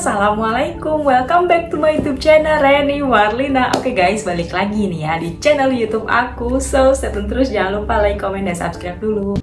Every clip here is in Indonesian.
Assalamualaikum, welcome back to my YouTube channel Reni Warlina. Oke guys, balik lagi nih ya di channel YouTube aku. So, stay tune terus, jangan lupa like, comment, dan subscribe dulu.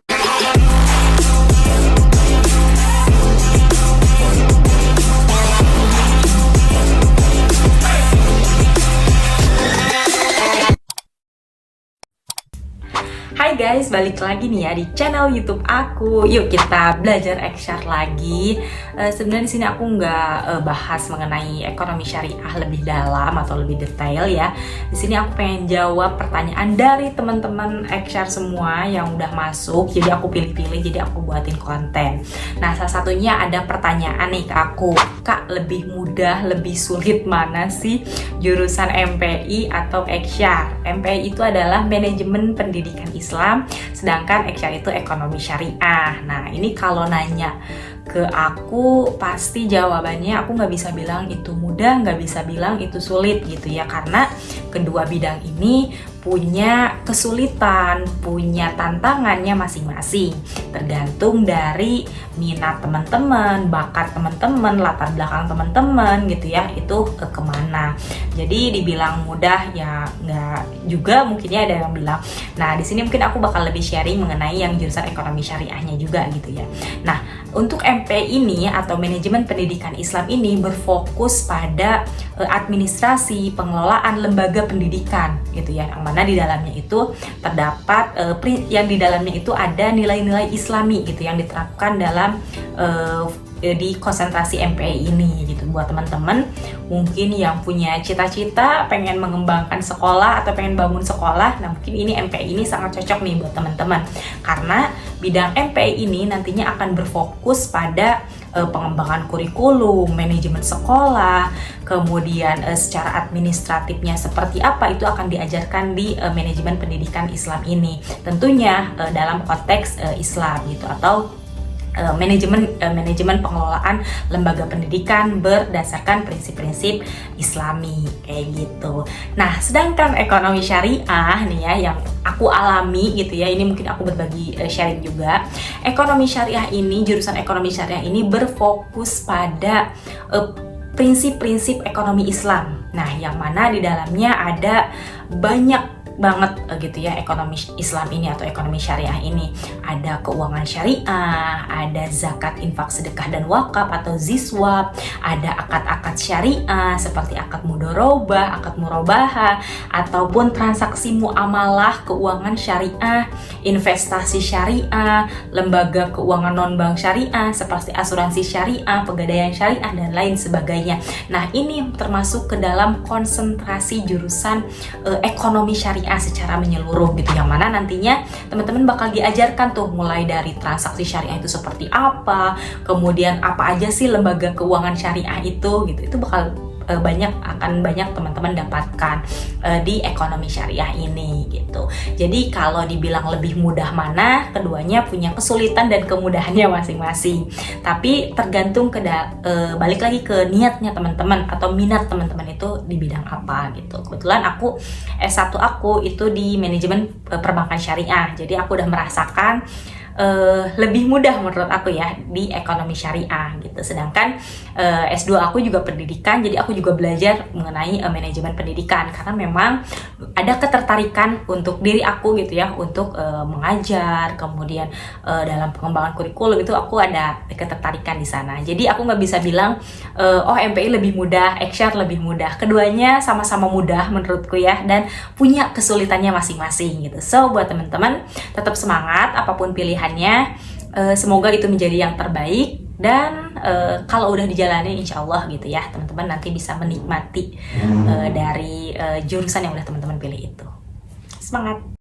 Hai guys, balik lagi nih ya di channel YouTube aku. Yuk kita belajar Exshare lagi. Sebenarnya di sini aku nggak bahas mengenai ekonomi syariah lebih dalam atau lebih detail ya. Di sini aku pengen jawab pertanyaan dari teman-teman Exshare semua yang udah masuk. Jadi aku pilih-pilih, jadi aku buatin konten. Nah, salah satunya ada pertanyaan nih ke aku, Kak, lebih mudah, lebih sulit mana sih jurusan MPI atau Exshare? MPI itu adalah manajemen pendidikan Islam, sedangkan Exshare itu ekonomi syariah. Nah, ini kalau nanya ke aku, pasti jawabannya aku nggak bisa bilang itu mudah, nggak bisa bilang itu sulit gitu ya, karena kedua bidang ini punya kesulitan, punya tantangannya masing-masing, tergantung dari minat teman-teman, bakat teman-teman, latar belakang teman-teman gitu ya, itu kemana. Jadi dibilang mudah ya nggak juga, mungkinnya ada yang bilang. Nah, di sini mungkin aku bakal lebih sharing mengenai yang jurusan ekonomi syariahnya juga gitu ya. Nah, untuk MP ini atau manajemen pendidikan Islam ini berfokus pada administrasi pengelolaan lembaga pendidikan gitu ya, yang mana di dalamnya itu terdapat yang di dalamnya itu ada nilai-nilai Islami gitu yang diterapkan dalam di konsentrasi MPI ini gitu. Buat teman-teman mungkin yang punya cita-cita pengen mengembangkan sekolah atau pengen bangun sekolah, nah mungkin ini MPI ini sangat cocok nih buat teman-teman, karena bidang MPI ini nantinya akan berfokus pada pengembangan kurikulum, manajemen sekolah, kemudian secara administratifnya seperti apa itu akan diajarkan di manajemen pendidikan Islam ini, tentunya dalam konteks Islam gitu, atau manajemen pengelolaan lembaga pendidikan berdasarkan prinsip-prinsip Islami kayak gitu. Nah, sedangkan ekonomi syariah nih ya yang aku alami gitu ya, ini mungkin aku berbagi sharing juga. Ekonomi syariah ini, jurusan ekonomi syariah ini berfokus pada prinsip-prinsip ekonomi Islam. Nah, yang mana di dalamnya ada banyak banget gitu ya ekonomi Islam ini atau ekonomi syariah ini. Ada keuangan syariah, ada zakat, infak, sedekah dan wakaf atau ziswab, ada akad-akad syariah seperti akad mudorobah, akad murabahah, ataupun transaksi muamalah keuangan syariah, investasi syariah, lembaga keuangan non-bank syariah seperti asuransi syariah, pegadaian syariah dan lain sebagainya. Nah, ini termasuk ke dalam konsentrasi jurusan ekonomi syariah secara menyeluruh gitu, yang mana nantinya teman-teman bakal diajarkan tuh mulai dari transaksi syariah itu seperti apa, kemudian apa aja sih lembaga keuangan syariah itu bakal akan banyak teman-teman dapatkan di ekonomi syariah ini gitu. Jadi kalau dibilang lebih mudah mana, keduanya punya kesulitan dan kemudahannya masing-masing. Tapi tergantung balik lagi ke niatnya teman-teman atau minat teman-teman itu di bidang apa gitu. Kebetulan aku S1 aku itu di manajemen perbankan syariah. Jadi aku udah merasakan lebih mudah menurut aku ya di ekonomi syariah gitu. Sedangkan S2 aku juga pendidikan, jadi aku juga belajar mengenai manajemen pendidikan, karena memang ada ketertarikan untuk diri aku gitu ya, untuk mengajar, kemudian dalam pengembangan kurikulum itu aku ada ketertarikan di sana. Jadi aku nggak bisa bilang oh MPI lebih mudah, Exshare lebih mudah. Keduanya sama-sama mudah menurutku ya, dan punya kesulitannya masing-masing gitu. So buat teman-teman tetap semangat apapun pilihan. Semoga itu menjadi yang terbaik, dan kalau udah dijalani insya Allah gitu ya, teman-teman nanti bisa menikmati dari jurusan yang udah teman-teman pilih itu. Semangat!